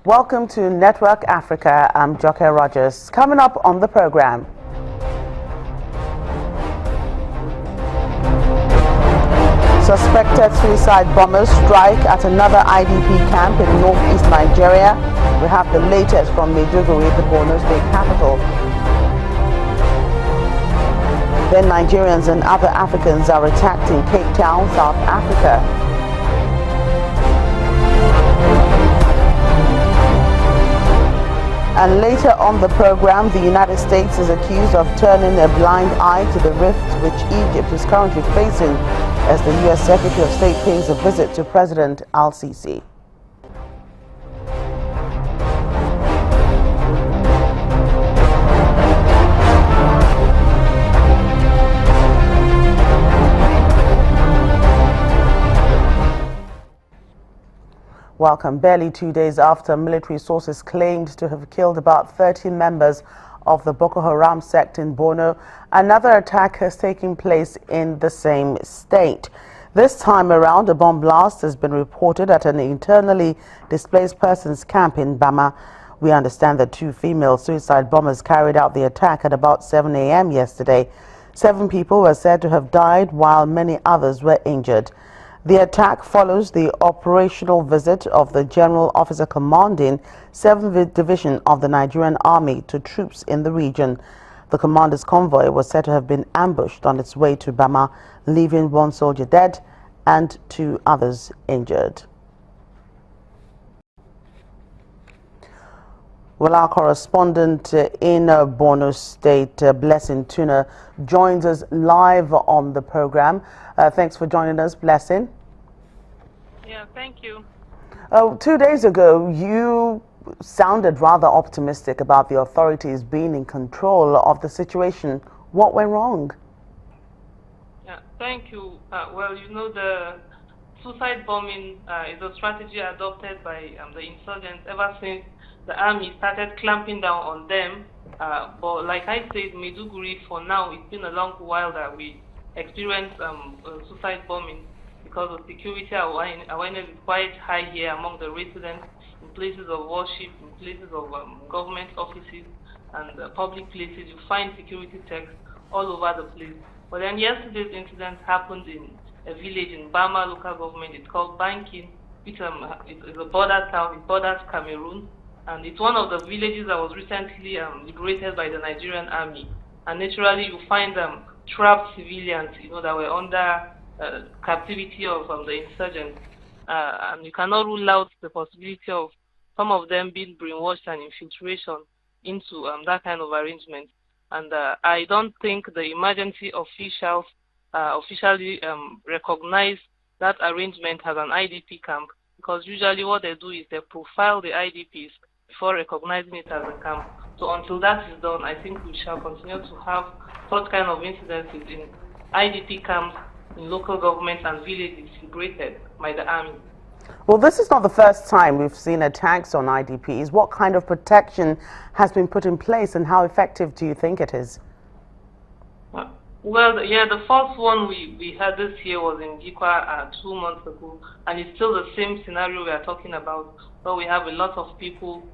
Welcome to Network Africa. I'm Joke Rogers. Coming up on the program, suspected suicide bombers strike at another IDP camp in northeast Nigeria. We have the latest from Maiduguri, the Borno state capital. Then Nigerians and other Africans are attacked in Cape Town, South Africa. And later on the program, the United States is accused of turning a blind eye to the rift which Egypt is currently facing as the U.S. Secretary of State pays a visit to President al-Sisi. Welcome. Barely 2 days after military sources claimed to have killed about 30 members of the Boko Haram sect in Borno, another attack has taken place in the same state. This time around, a bomb blast has been reported at an internally displaced persons camp in Bama. We understand that 2 female suicide bombers carried out the attack at about 7 a.m. yesterday. 7 people were said to have died while many others were injured. The attack follows the operational visit of the General Officer commanding 7th Division of the Nigerian Army to troops in the region. The commander's convoy was said to have been ambushed on its way to Bama, leaving 1 soldier dead and 2 others injured. Well, our correspondent in Borno State, Blessing Tuna, joins us live on the program. Thanks for joining us, Blessing. Yeah, thank you. 2 days ago, you sounded rather optimistic about the authorities being in control of the situation. What went wrong? Yeah, thank you. Well, you know, the suicide bombing is a strategy adopted by the insurgents ever since the army started clamping down on them. But like I said, Maiduguri, for now, it's been a long while that we experience suicide bombing because the security awareness is quite high here among the residents in places of worship, in places of government offices and public places. You find security checks all over the place. But then yesterday's incident happened in a village in Bama local government. It's called Banking, which is a border town. It borders Cameroon. And it's one of the villages that was recently liberated by the Nigerian army. And naturally, you find trapped civilians, you know, that were under captivity of the insurgents. And you cannot rule out the possibility of some of them being brainwashed and infiltration into that kind of arrangement. And I don't think the emergency officials officially recognize that arrangement as an IDP camp, because usually what they do is they profile the IDPs before recognizing it as a camp. So until that is done, I think we shall continue to have such kind of incidences in IDP camps, in local governments and villages liberated by the army. Well, this is not the first time we've seen attacks on IDPs. What kind of protection has been put in place and how effective do you think it is? Well, yeah, the first one we had this year was in Gikwa 2 months ago, and it's still the same scenario we are talking about, where we have a lot of people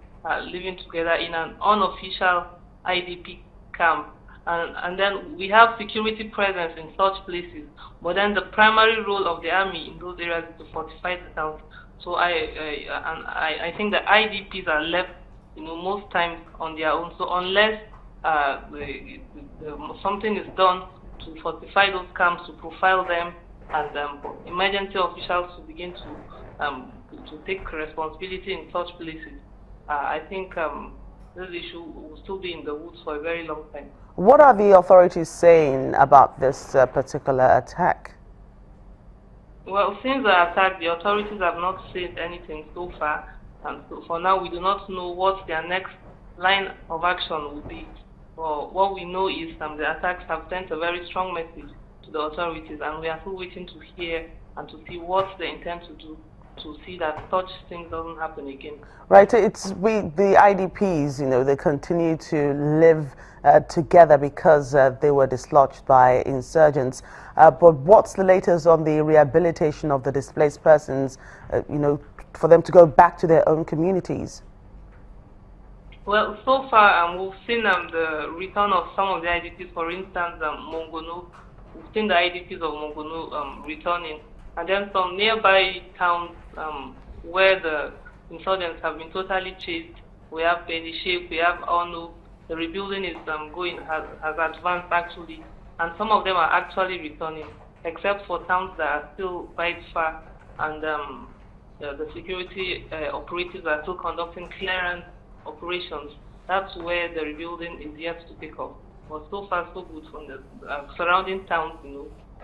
living together in an unofficial IDP camp. And then we have security presence in such places, but then the primary role of the army in those areas is to fortify the towns. So I think the IDPs are left, you know, most times on their own. So unless something is done to fortify those camps, to profile them, and emergency officials to begin to take responsibility in such places, I think this issue will still be in the woods for a very long time. What are the authorities saying about this particular attack? Well, since the attack, the authorities have not said anything so far, and so for now we do not know what their next line of action will be. Well, what we know is the attacks have sent a very strong message to the authorities, and we are still waiting to hear and to see what they intend to do to see that such things doesn't happen again. Right, the IDPs, you know, they continue to live together because they were dislodged by insurgents. But what's the latest on the rehabilitation of the displaced persons, you know, for them to go back to their own communities? Well, so far, we've seen the return of some of the IDPs. For instance, Mongono, we've seen the IDPs of Mongono returning, and then some nearby towns where the insurgents have been totally chased. We have Benishek, we have Onu. The rebuilding is has advanced actually, and some of them are actually returning, except for towns that are still quite far, and the security operatives are still conducting clearance operations. That's where the rebuilding is yet to pick up. But so far, so good from the surrounding towns,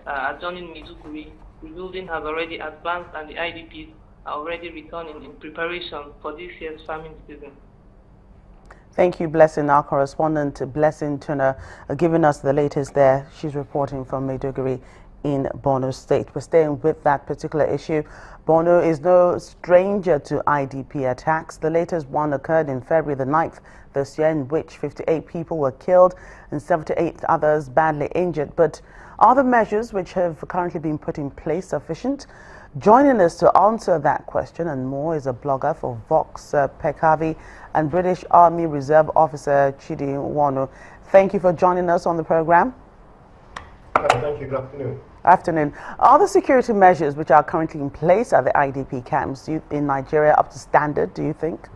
adjoining Maiduguri. Rebuilding has already advanced, and the IDPs are already returning in preparation for this year's farming season. Thank you, Blessing, our correspondent, Blessing Tuna, giving us the latest there. She's reporting from Maiduguri in Borno State. We're staying with that particular issue. Borno is no stranger to IDP attacks. The latest one occurred in February the 9th this year, in which 58 people were killed and 78 others badly injured. But are the measures which have currently been put in place sufficient? Joining us to answer that question and more is a blogger for Vox Pekavi and British Army Reserve Officer Chidi Nwonu. Thank you for joining us on the program. Thank you. Good afternoon. Afternoon. Are the security measures which are currently in place at the IDP camps in Nigeria up to standard, do you think?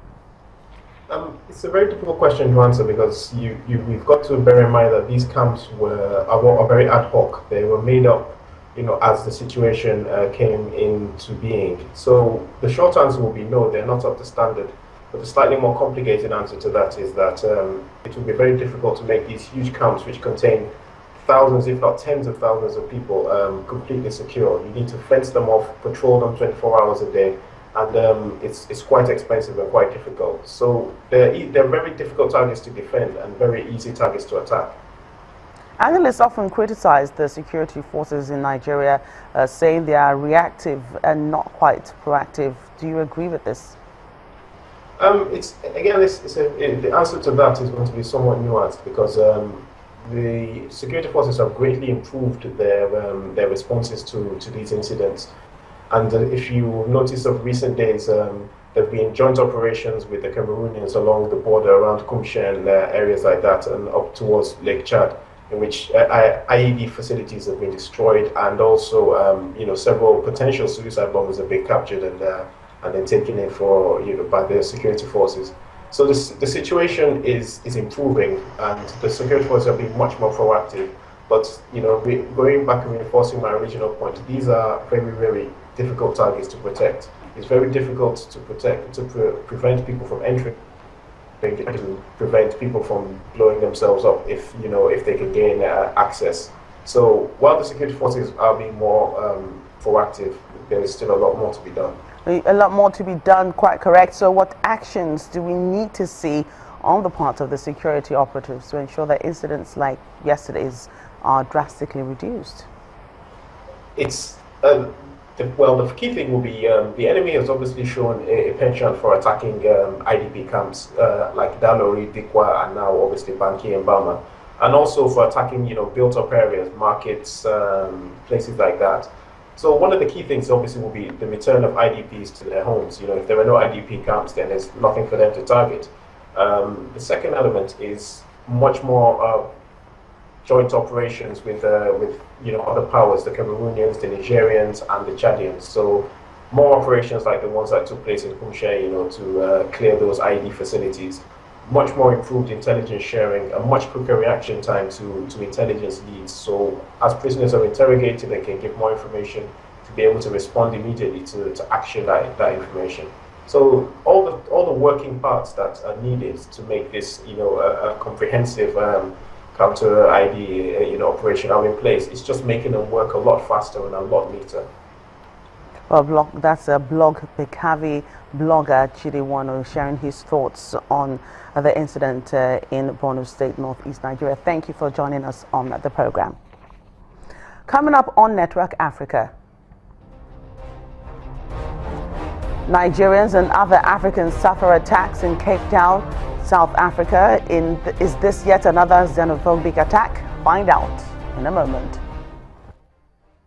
It's a very difficult question to answer because we've got to bear in mind that these camps are very ad hoc. They were made up, as the situation came into being. So the short answer will be no, they're not up to standard. But the slightly more complicated answer to that is that it will be very difficult to make these huge camps which contain thousands, if not tens of thousands of people, completely secure. You need to fence them off, patrol them 24 hours a day, and it's quite expensive and quite difficult. So they're very difficult targets to defend and very easy targets to attack. Analysts often criticize the security forces in Nigeria, saying they are reactive and not quite proactive. Do you agree with this? The answer to that is going to be somewhat nuanced because the security forces have greatly improved their responses to these incidents. And if you notice of recent days, there have been joint operations with the Cameroonians along the border around Kumshe and areas like that and up towards Lake Chad, in which IED facilities have been destroyed, and also several potential suicide bombers have been captured and then taken in for by the security forces. So the situation is improving, and the security forces are being much more proactive. But going back and reinforcing my original point, these are very, very difficult targets to protect. It's very difficult to prevent people from entering, to prevent people from blowing themselves up if they can gain access. So while the security forces are being more proactive, there is still a lot more to be done. A lot more to be done, quite correct. So what actions do we need to see on the part of the security operatives to ensure that incidents like yesterday's are drastically reduced? The key thing will be the enemy has obviously shown a penchant for attacking IDP camps like Dalori, Dikwa, and now obviously Banki and Bama, and also for attacking built-up areas, markets, places like that. So one of the key things obviously will be the return of IDPs to their homes. If there are no IDP camps, then there's nothing for them to target. The second element is much more joint operations with other powers, the Cameroonians, the Nigerians, and the Chadians. So more operations like the ones that took place in Kumshe, to clear those IED facilities. Much more improved intelligence sharing, a much quicker reaction time to intelligence leads. So as prisoners are interrogated, they can give more information to be able to respond immediately to action that information. So all the working parts that are needed to make this a comprehensive counter ID operation are in place. It's just making them work a lot faster and a lot neater. Well, that's a blog Pekavi blogger Chidi Nwonu sharing his thoughts on the incident in Borno State, Northeast Nigeria. Thank you for joining us on the program. Coming up on Network Africa, Nigerians and other Africans suffer attacks in Cape Town, South Africa. Is this yet another xenophobic attack? Find out in a moment.